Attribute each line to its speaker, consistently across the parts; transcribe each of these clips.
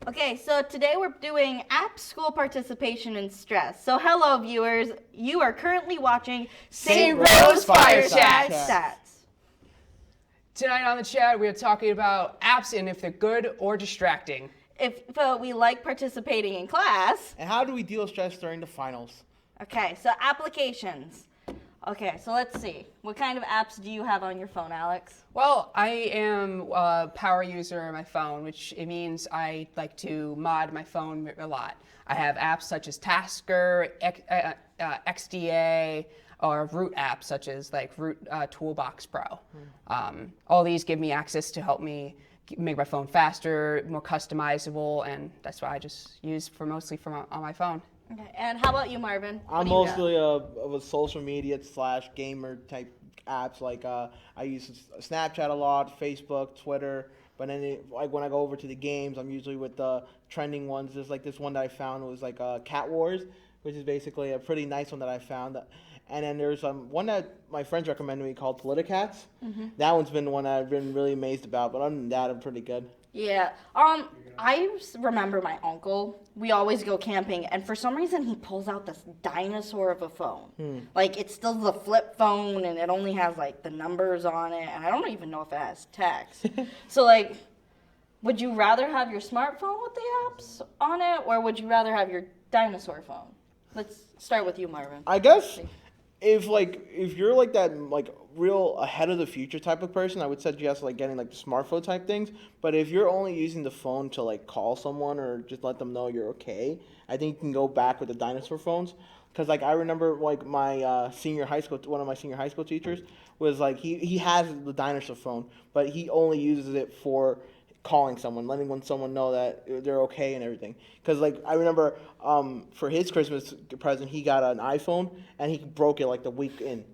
Speaker 1: Okay, so today we're doing app school participation and stress. So hello viewers, you are currently watching St. Rose Fireside Stats.
Speaker 2: Tonight on the chat, we are talking about apps and if they're good or distracting.
Speaker 1: If we like participating in class.
Speaker 3: And how do we deal with stress during the finals?
Speaker 1: Okay, so applications. Okay, so let's see. What kind of apps do you have on your phone, Alex?
Speaker 2: Well, I am a power user on my phone, which it means I like to mod my phone a lot. I have apps such as Tasker, XDA, or Root apps such as like Root Toolbox Pro. All these give me access to help me make my phone faster, more customizable, and that's what I just use mostly on my phone.
Speaker 1: Okay, and how about you, Marvin?
Speaker 3: I'm mostly of a social media / gamer type apps. Like I use Snapchat a lot, Facebook, Twitter. But then like when I go over to the games, I'm usually with the trending ones. There's like this one that I found was like Cat Wars, which is basically a pretty nice one that I found. And then there's one that my friends recommended me called Politicats. That one's been the one that I've been really amazed about. But other than that, I'm pretty good.
Speaker 1: Yeah. I remember my uncle. We always go camping, and for some reason he pulls out this dinosaur of a phone. Like it's still the flip phone, and it only has like the numbers on it, and I don't even know if it has text. So like, would you rather have your smartphone with the apps on it, or would you rather have your dinosaur phone? Let's start with you, Marvin.
Speaker 3: I guess if you're like that like real ahead of the future type of person, I would suggest like getting like the smartphone type things. But if you're only using the phone to like call someone or just let them know you're okay, I think you can go back with the dinosaur phones. Because like I remember like my one of my senior high school teachers was like he has the dinosaur phone, but he only uses it for calling someone, letting someone know that they're okay and everything. Because like I remember for his Christmas present, he got an iPhone and he broke it like the week in.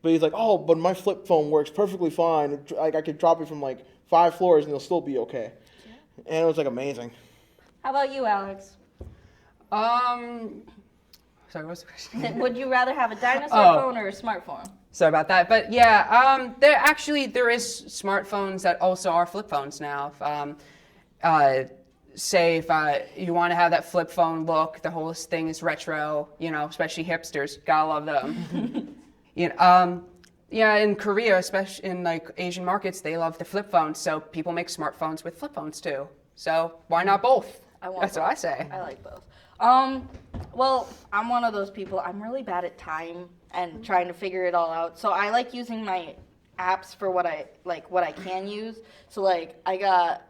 Speaker 3: But he's like, oh, but my flip phone works perfectly fine. Like I could drop it from like 5 floors and it'll still be okay. Yeah. And it was like amazing.
Speaker 1: How about you, Alex?
Speaker 2: Sorry, what's the question?
Speaker 1: Would you rather have a dinosaur phone or a smartphone?
Speaker 2: Sorry about that, but yeah, there is smartphones that also are flip phones now. Say if you want to have that flip phone look, the whole thing is retro, especially hipsters, gotta love them. In Korea, especially in like Asian markets, they love the flip phones, so people make smartphones with flip phones too. So why not both? That's what I say.
Speaker 1: I like both. Well, I'm one of those people. I'm really bad at time and trying to figure it all out. So I like using my apps for what I can use. So like I got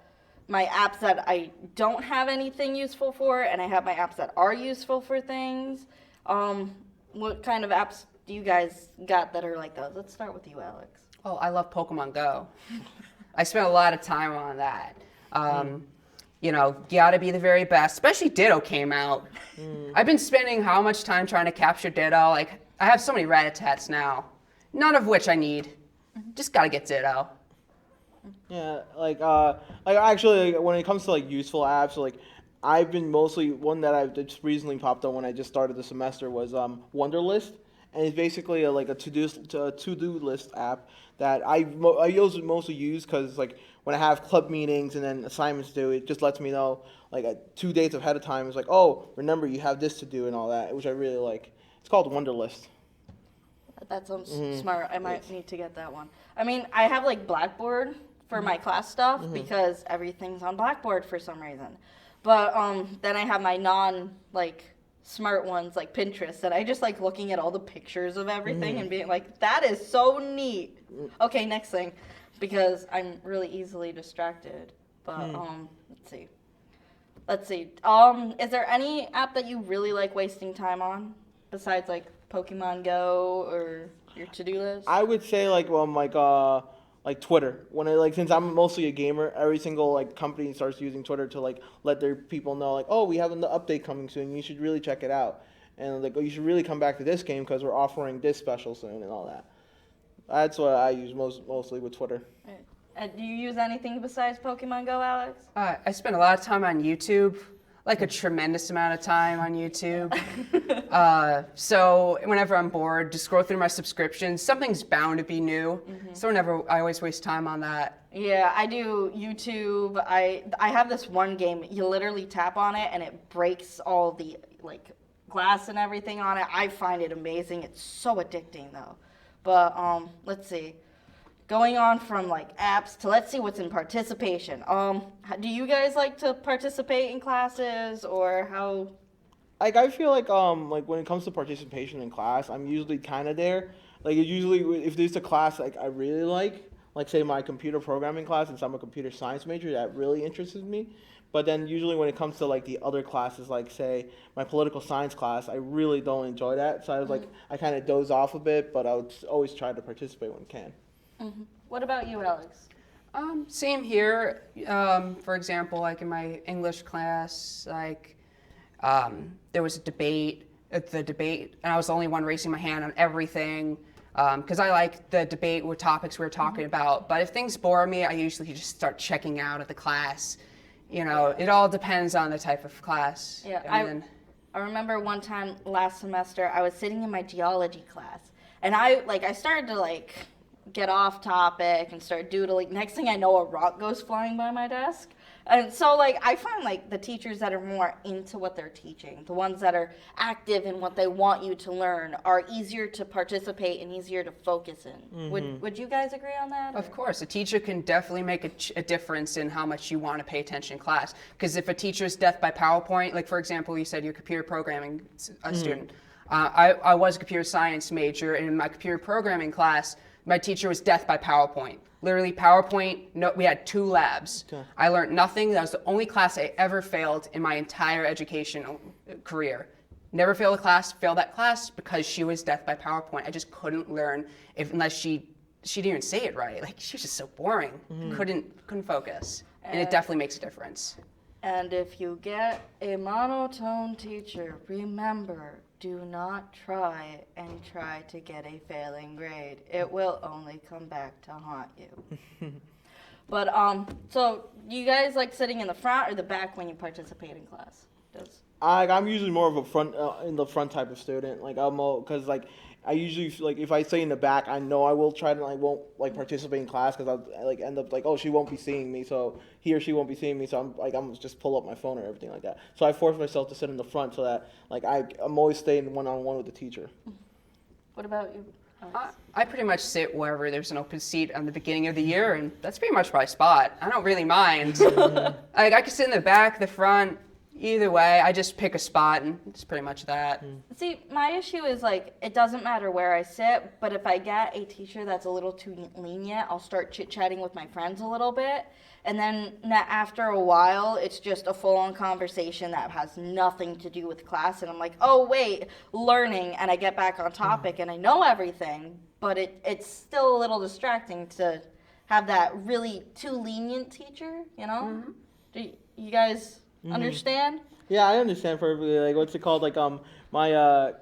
Speaker 1: my apps that I don't have anything useful for, and I have my apps that are useful for things. What kind of apps do you guys got that are like those? Let's start with you, Alex.
Speaker 2: Oh, I love Pokemon Go. I spent a lot of time on that. Gotta be the very best. Especially Ditto came out. I've been spending how much time trying to capture Ditto? Like, I have so many Rat-a-Tats now, none of which I need. Just gotta get Ditto.
Speaker 3: Yeah, like actually, when it comes to like useful apps, like I've been mostly one that I've just recently popped on when I just started the semester was Wunderlist, and it's basically a to-do list app that I mostly use because like when I have club meetings and then assignments due, it just lets me know like 2 days ahead of time. It's like, oh, remember you have this to do and all that, which I really like. It's called Wunderlist.
Speaker 1: That sounds smart. I might need to get that one. I mean, I have like Blackboard for my class stuff because everything's on Blackboard for some reason. But then I have my smart ones like Pinterest, and I just like looking at all the pictures of everything and being like, that is so neat. Okay, next thing, because I'm really easily distracted. But let's see. Is there any app that you really like wasting time on besides like Pokemon Go or your to-do list?
Speaker 3: I would say like Twitter. When since I'm mostly a gamer, every single like company starts using Twitter to like let their people know like, oh, we have an update coming soon. You should really check it out, and like, oh, you should really come back to this game because we're offering this special soon and all that. That's what I use mostly with Twitter.
Speaker 1: Do you use anything besides Pokemon Go, Alex?
Speaker 2: I spend a lot of time on YouTube. like a tremendous amount of time on YouTube. So whenever I'm bored, just scroll through my subscriptions. Something's bound to be new. So I always waste time on that.
Speaker 1: Yeah, I do YouTube. I have this one game. You literally tap on it and it breaks all the like glass and everything on it. I find it amazing. It's so addicting though. But let's see. Going on from like apps to let's see what's in participation. Do you guys like to participate in classes or how?
Speaker 3: Like I feel like when it comes to participation in class, I'm usually kind of there. Like it usually if there's a class like I really like say my computer programming class, since I'm a computer science major, that really interests me. But then usually when it comes to like the other classes, like say my political science class, I really don't enjoy that. So I was like I kind of doze off a bit, but I would always try to participate when I can.
Speaker 1: Mm-hmm. What about you, Alex?
Speaker 2: Same here. For example, like in my English class, like there was a debate, and I was the only one raising my hand on everything because I like the debate with topics we were talking about. But if things bore me, I usually just start checking out of the class. You know, it all depends on the type of class.
Speaker 1: Yeah, I remember one time last semester I was sitting in my geology class, and I started to get off topic and start doodling. Next thing I know, a rock goes flying by my desk. And so I find the teachers that are more into what they're teaching, the ones that are active in what they want you to learn, are easier to participate and easier to focus in. Would you guys agree on that?
Speaker 2: Of course, a teacher can definitely make a difference in how much you want to pay attention in class. Because if a teacher's death by PowerPoint, like for example, you said you're a computer programming student. I was a computer science major, and in my computer programming class, my teacher was death by PowerPoint. Literally PowerPoint, no, we had 2 labs. Okay. I learned nothing. That was the only class I ever failed in my entire educational career. Never failed that class because she was death by PowerPoint. I just couldn't learn unless she didn't even say it right. She was just so boring. Couldn't focus. And it definitely makes a difference.
Speaker 1: And if you get a monotone teacher, remember, do not try to get a failing grade. It will only come back to haunt you. But so you guys like sitting in the front or the back when you participate in class?
Speaker 3: I'm usually more of a in the front type of student. Because I usually if I stay in the back, I know I will try to won't participate in class because I'll end up oh, she won't be seeing me, so he or she won't be seeing me, so I'm just pull up my phone or everything like that. So I force myself to sit in the front so that I'm always staying one-on-one with the teacher.
Speaker 1: What about you?
Speaker 2: I pretty much sit wherever there's an open seat on the beginning of the year, and that's pretty much my spot. I don't really mind. I can sit in the back, the front. Either way, I just pick a spot, and it's pretty much that.
Speaker 1: See, my issue is it doesn't matter where I sit, but if I get a teacher that's a little too lenient, I'll start chit-chatting with my friends a little bit, and then after a while, it's just a full-on conversation that has nothing to do with class, and I'm like, oh wait, learning, and I get back on topic, and I know everything, but it's still a little distracting to have that really too lenient teacher, you know? Do you guys understand?
Speaker 3: Yeah, I understand perfectly. What's it called? My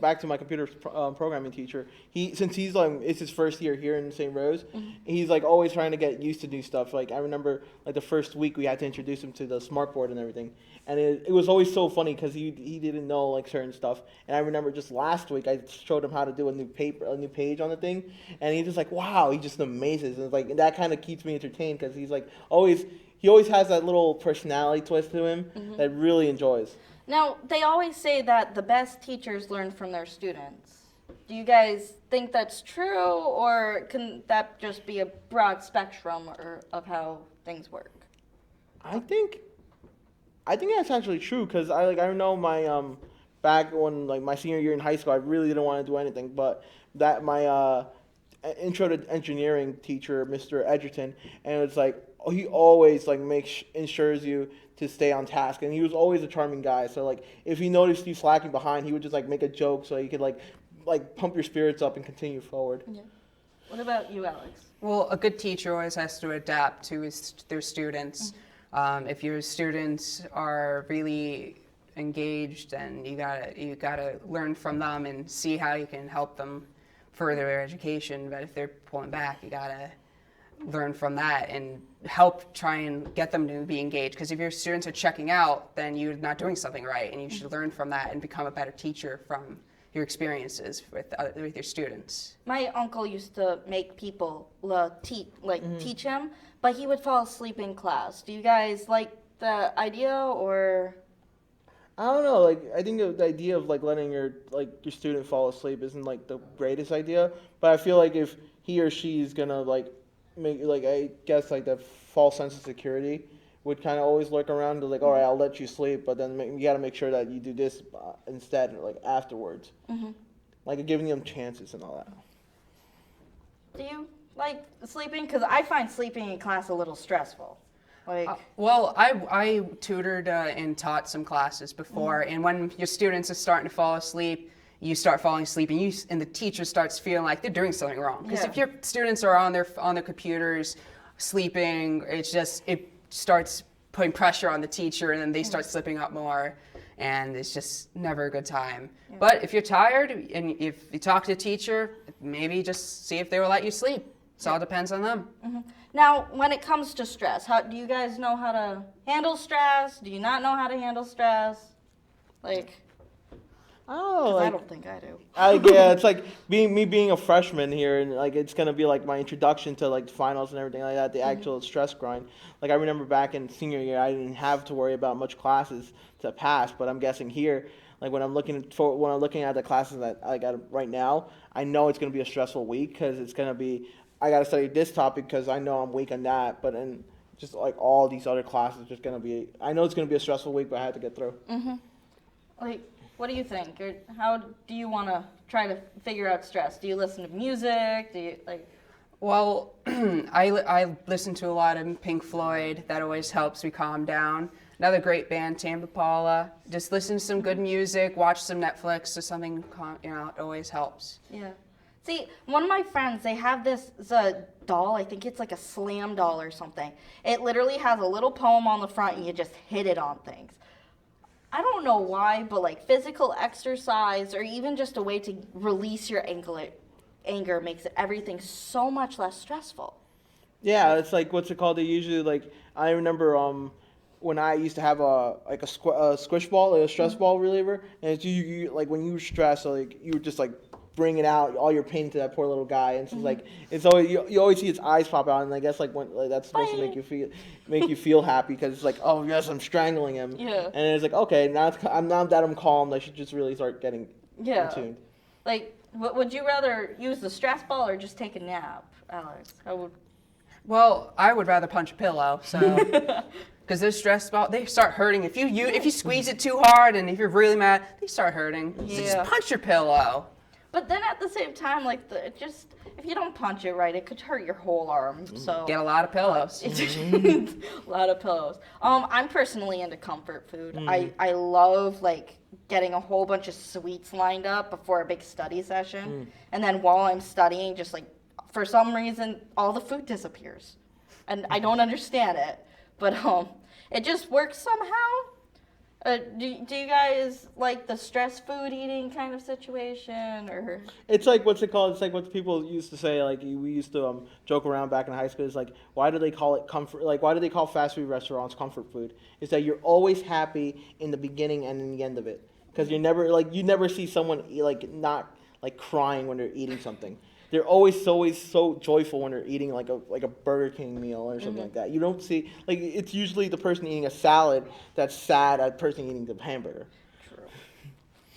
Speaker 3: back to my computer programming teacher. Since he's it's his first year here in St. Rose, he's always trying to get used to new stuff. I remember the first week we had to introduce him to the smartboard and everything, and it was always so funny because he didn't know certain stuff. And I remember just last week I showed him how to do a new page on the thing, and he's just wow, he just amazes, and it's that kind of keeps me entertained because he's he always has that little personality twist to him that really enjoys.
Speaker 1: Now, they always say that the best teachers learn from their students. Do you guys think that's true, or can that just be a broad spectrum of how things work?
Speaker 3: I think that's actually true because I know my back when my senior year in high school, I really didn't want to do anything, but that my intro to engineering teacher, Mr. Edgerton, and it's he always ensures you to stay on task, and he was always a charming guy. So if he noticed you slacking behind, he would just make a joke so you could pump your spirits up and continue forward.
Speaker 1: Yeah. What about you, Alex?
Speaker 2: Well, a good teacher always has to adapt to their students. If your students are really engaged, then you gotta learn from them and see how you can help them further their education. But if they're pulling back, you gotta learn from that and help try and get them to be engaged. Because if your students are checking out, then you're not doing something right, and you should learn from that and become a better teacher from your experiences with your students.
Speaker 1: My uncle used to make people teach him, but he would fall asleep in class. Do you guys like the idea, or?
Speaker 3: I don't know. Like, I think the idea of like letting your student fall asleep isn't like the greatest idea. But I feel like if he or she is gonna like make I guess like that false sense of security would kind of always lurk around to like, all right, I'll let you sleep, but then you got to make sure that you do this instead, like afterwards. Like giving them chances and all that.
Speaker 1: Do you like sleeping? Because I find sleeping in class a little stressful. Like,
Speaker 2: well, I tutored and taught some classes before, and when your students are starting to fall asleep, you start falling asleep, and the teacher starts feeling like they're doing something wrong. Because if your students are on their computers sleeping, it starts putting pressure on the teacher, and then they start slipping up more, and it's just never a good time. Yeah. But if you're tired and if you talk to the teacher, maybe just see if they will let you sleep. So it all depends on them.
Speaker 1: Now, when it comes to stress, how do you guys know how to handle stress? Do you not know how to handle stress? Like, I don't think I do.
Speaker 3: Yeah, it's like being a freshman here, and like it's gonna be like my introduction to like finals and everything like that. The actual stress grind. Like I remember back in senior year, I didn't have to worry about much classes to pass, but I'm guessing here, like when I'm looking at the classes that I got right now, I know it's gonna be a stressful week because it's gonna be. I got to study this topic because I know I'm weak on that, but then just like all these other classes, just gonna be. I know it's gonna be a stressful week, but I had to get through.
Speaker 1: Like, what do you think? Or how do you want to try to figure out stress? Do you listen to music? Do you like?
Speaker 2: Well, I listen to a lot of Pink Floyd. That always helps me calm down. Another great band, Tame Impala. Just listen to some good music, watch some Netflix or something. It always helps.
Speaker 1: Yeah. See, one of my friends, they have this doll, I think it's like a slam doll or something. It literally has a little poem on the front and you just hit it on things. I don't know why, but like physical exercise or even just a way to release your anger makes everything so much less stressful.
Speaker 3: Yeah, it's like, what's it called? They usually like, I remember when I used to have a squish ball, a stress ball reliever, and it's you like when you were stressed, like you were just like bringing out all your pain to that poor little guy, and it's like it's always you always see his eyes pop out, and I guess like when that's supposed to make you feel happy because it's like, oh yes, I'm strangling him, and it's like, okay, now I'm calm, I should just really start getting in tune.
Speaker 1: Like, would you rather use the stress ball or just take a nap, Alex?
Speaker 2: Well, I would rather punch a pillow, so. Because those stress balls, they start hurting. If you squeeze it too hard and if you're really mad, they start hurting. So just punch your pillow.
Speaker 1: But then at the same time, like if you don't punch it right, it could hurt your whole arm. So
Speaker 2: get a lot of pillows.
Speaker 1: A lot of pillows. I'm personally into comfort food. I love like getting a whole bunch of sweets lined up before a big study session, and then while I'm studying, just like for some reason, all the food disappears, and I don't understand it. But it just works somehow. Do you guys like the stress food eating kind of situation, or? It's
Speaker 3: like, what's it called? It's like what people used to say. Like we used to joke around back in high school. It's like, why do they call it comfort? Like why do they call fast food restaurants comfort food? It's that you're always happy in the beginning and in the end of it, because you never see someone not like crying when they're eating something. They're always so joyful when they're eating like a Burger King meal or something like that. You don't see it's usually the person eating a salad that's sad at the person eating the hamburger.
Speaker 1: True.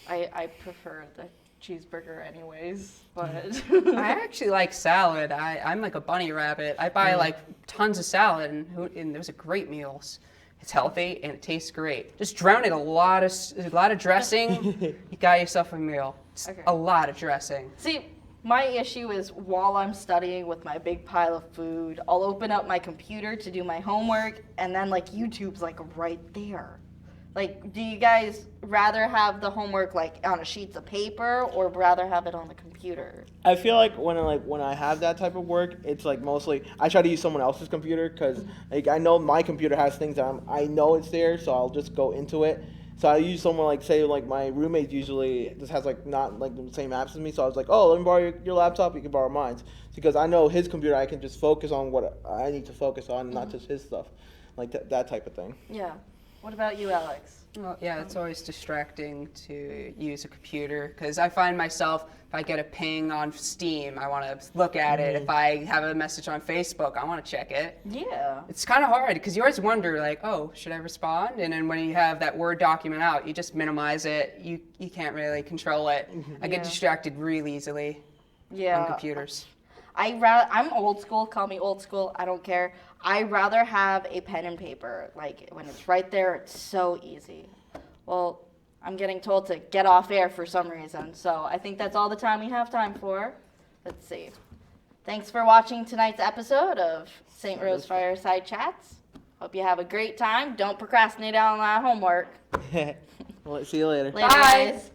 Speaker 1: I prefer the cheeseburger anyways, but
Speaker 2: I actually like salad. I'm like a bunny rabbit. I buy like tons of salad and those are great meals. It's healthy and it tastes great. Just drown it in a lot of dressing. You got yourself a meal. It's a lot of dressing.
Speaker 1: See. My issue is while I'm studying with my big pile of food, I'll open up my computer to do my homework, and then like YouTube's like right there. Like, do you guys rather have the homework like on a sheets of paper or rather have it on the computer?
Speaker 3: I feel like when I have that type of work, it's like mostly I try to use someone else's computer because like I know my computer has things that I know it's there, so I'll just go into it. So I use someone like, say, like my roommate usually just has like not like the same apps as me. So I was like, oh, let me borrow your laptop. You can borrow mine, because I know his computer. I can just focus on what I need to focus on, and not just his stuff, like that type of thing.
Speaker 1: Yeah. What about you, Alex?
Speaker 2: Well, yeah, it's always distracting to use a computer because I find myself, if I get a ping on Steam, I want to look at it. If I have a message on Facebook, I want to check it.
Speaker 1: Yeah.
Speaker 2: It's kind of hard because you always wonder, like, oh, should I respond? And then when you have that Word document out, you just minimize it. You can't really control it. I get distracted really easily on computers.
Speaker 1: I'm old school. Call me old school. I don't care. I rather have a pen and paper. Like when it's right there, it's so easy. Well, I'm getting told to get off air for some reason, so I think that's all the time we have time for. Let's see. Thanks for watching tonight's episode of St. Rose Fireside Chats. Hope you have a great time. Don't procrastinate on that homework.
Speaker 3: Well, see you later.
Speaker 1: Later, guys.